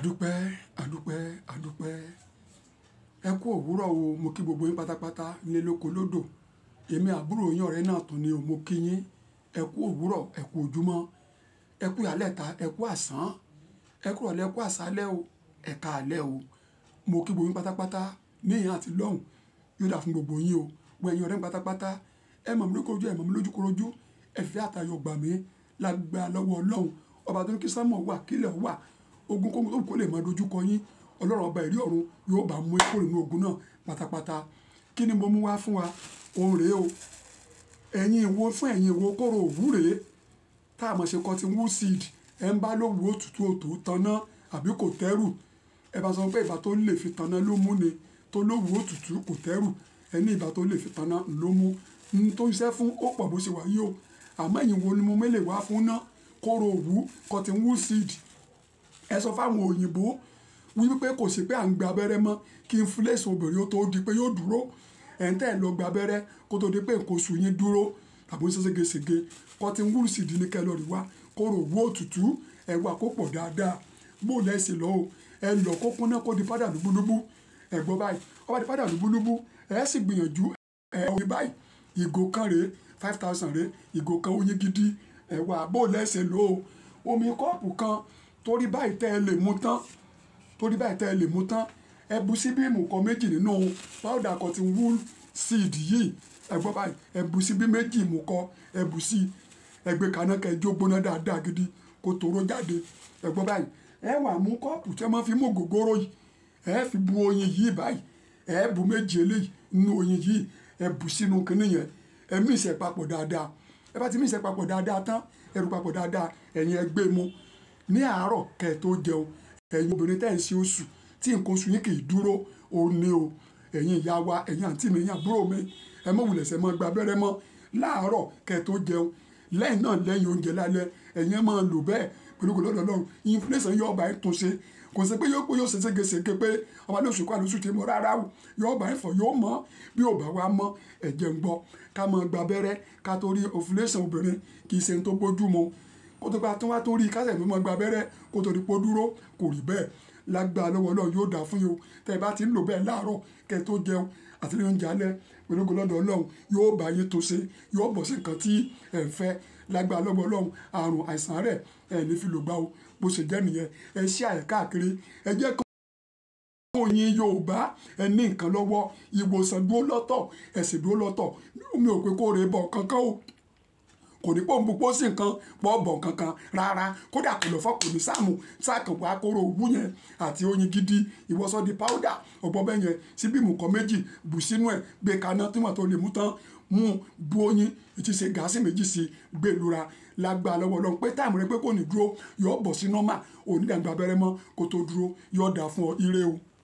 Àdúpẹ́, àdúpẹ́, àdúpẹ́. Ẹ kú òwúrọ̀ o, mo kí gbogbo yín pátápátá nílé lóko lódò. Èmi àbúrò yín ọ̀rẹ́ náà tún ni o, mo kí yín. Ẹ kú òwúrọ̀, ẹ kú ojúmọ́, ẹ kú ìyálẹ̀ta, ẹ kú àsán, ẹ kú ìrọ̀lẹ́, ẹ kú àṣálẹ́ o, ẹ káalẹ́ o. Mo kí gbogbo yín pátápátá ní ìhà àti lọ́hùn. Yóò dà fún gbogbo yín o. Gbogbo ẹ̀yin ọ̀rẹ́ mi pátápátá, ẹ mọ̀ mí lójú, ẹ mọ̀ mí lójúkorojú, ẹ fi àtayọ̀ gbà mí lágbára lọ́wọ́ Ọlọ́run. Ọba tó ní kí sánmọ̀ wà, kílẹ̀ wà, ogun kógun tó kò lè máa dojú kọ yín. Ọlọ́run ọba ìrí ọ̀run yóò bá mú kúrò nínú ogun náà pátápátá. Kí ni mo mú wá fún wa? Ohun rèé o. Ẹ̀yin ìwo fún ẹ̀yin ìwo kóró òwú rèé. Tá a mọ̀ ṣe cotton wool seed. Ẹ ń bá lówó òtútù òtò tanná àbí kò tẹ́rù. Ẹ bá sọ pé ìbá tó lè fi tanná ló mú ni. Tó lówó òtútù kò tẹ́rù. Ẹ ní ìbá tó lè fi tanná ló mú. N tó iṣẹ́ fún ó pọ̀ bó ṣe wà yìí o. Àmọ́ ẹ̀yin wo ni mo mélè wá fún ná? Kóró òwú cotton wool seed. Ẹ sọ fáwọn òyìnbó wípé kò sí pé à ń gba abẹ́rẹ́ mọ́ kí inflation obìnrin ó tó di pé yóò dúró. Ẹ̀ ń tẹ̀ lọ gba abẹ́rẹ́ kó tó di pé nǹkan oṣù yín dúró tàbí ó ṣe ségesège. Cotton wool seed ní kẹlọ́rì wá. Kóró òwú òtútù ẹ wá kó pọ̀ dáadáa. Bó lẹ́sìn lọ o. Ẹ lọ kó kúnná kó di pádà lúbúlúbú. Ẹ gbọ́ báyìí. Ó bá di pádà lúbúlúbú. Ẹ sì gbìyànjú oyin báyìí. Ìgò kan rèé 5,000 rèé. Ìgò kan oyin gidi. Ẹ wá bó lẹ́sìn lọ o. Omi kọ́ọ̀pù kan torí báyìí tẹ́ ẹ lè mú tán. Torí báyìí tẹ́ ẹ lè mú tán. Ẹ bu síbí ìmùkọ méjì nínú powder cotton wool seed yìí. Ẹ gbọ́ báyìí. Ẹ bu síbí méjì ìmùkọ. Ẹ bu sí. Ẹ gbé kaná kẹ́ ẹ jó gbóná dáadáa gidi kó toró jáde. Ẹ gbọ́ báyìí. Ẹ wá mú kọ́ọ̀pù tí ẹ máa fi mú ògógóró yìí. Ẹ fi bu oyin yìí báyìí. Ẹ bu méjì eléyìí nínú oyin yìí. Ẹ bu sínú kinní yẹn. Ẹ mix ẹ papọ̀ dáadáa. Ẹ bá ti mix ẹ papọ̀ dáadáa tán. Ẹ rú papọ̀ dáadáa. Ẹ̀yin ẹ gbé mu. Ní àárọ̀ kẹ́ ẹ tó jẹun. Ẹ̀yin obìnrin tẹ́ ẹ̀ ń ṣe oṣù tí nǹkan oṣù yín kì í dúró ó ní o. Ẹ̀yin ìyá wa, ẹ̀yin àǹtí mi, ẹ̀yin àbúrò mi. Ẹ mọ̀ wùlẹ̀ ṣe máa gba abẹ́rẹ́ mọ́ láàárọ̀ kẹ́ ẹ tó jẹun. Lẹ́yìn náà lẹ́yìn oúnjẹ lálẹ́ ẹ̀yin ẹ máa lò bẹ́ẹ̀ pẹ̀lú ògo lọ́dọ̀ Ọlọ́run. Inflation yóò bá ẹ tún ṣe. Kò sí pé yóò ṣe ségesège pé ọba lóṣù kọ́ àlóṣù tí mo rárá o. Yóò bá ẹ fọ̀ yóò mọ́. Bí ò bá wá mọ́ ẹ̀jẹ̀ ń gbọ́. Ká máa gba abẹ́rẹ́ ká tó rí ovulation obìnrin kì í ṣe ní tó bójú mu. Kó tó bá tún wá tó rí kásẹ̀ tó máa gba abẹ́rẹ́ kó tó di pé ó dúró kò rí bẹ́ẹ̀. Lágbára lọ́wọ́ Ọlọ́run yóò dà fún yín o. Tẹ́ ẹ bá ti ń lò bẹ́ẹ̀ láàárọ̀ kẹ́ ẹ tó jẹun àti ní oúnjẹ alẹ́ pẹ̀lú ògo lọ́dọ̀ Ọlọ́run yóò bá yín tó ṣe. Yóò bọ̀ sí nǹkan tí ẹ ń fẹ́. Lágbára lọ́wọ́ Ọlọ́run àrùn àìsàn rẹ̀ ẹ ní fi lò gbà o. Bó ṣe jẹ́ nìyẹn. Ẹ ṣí àyè káàkiri. Ẹ jẹ́ kí oyin Yorùbá ẹ ní nǹkan lọ́wọ́. Ìwòsàn dúró lọ́tọ̀. Ẹ̀sìn dúró lọ́tọ̀. Mi ò pé kó rè bọ̀ kankan o. Kò ní pọ̀ ń bu pósí nǹkan pọ̀ bọ̀ kankan rárá. Kódà kò lọ fọ́ kò ní sáàmù. Sáàkàn wá kóró òwú yẹn àti oyin gidi. Ìwọ́sọ di powder. Ọ̀pọ̀ bẹ́ẹ̀ yẹn síbí ìmùkọ méjì bù sínú ẹ̀. Gbé kaná tí wọ́n tó lè mú tán. Mú bu oyin ìtì ṣe gáàsì méjì sí gbé lura. Lágbára lọ́wọ́ Ọlọ́run pé táìmù rẹ pé kò ní dúró. Yóò bọ̀ sí nọ́mà. Ò ní dàgbà abẹ́rẹ́ mọ́ kó tó dúró. Yóò dà fún ọ ire o.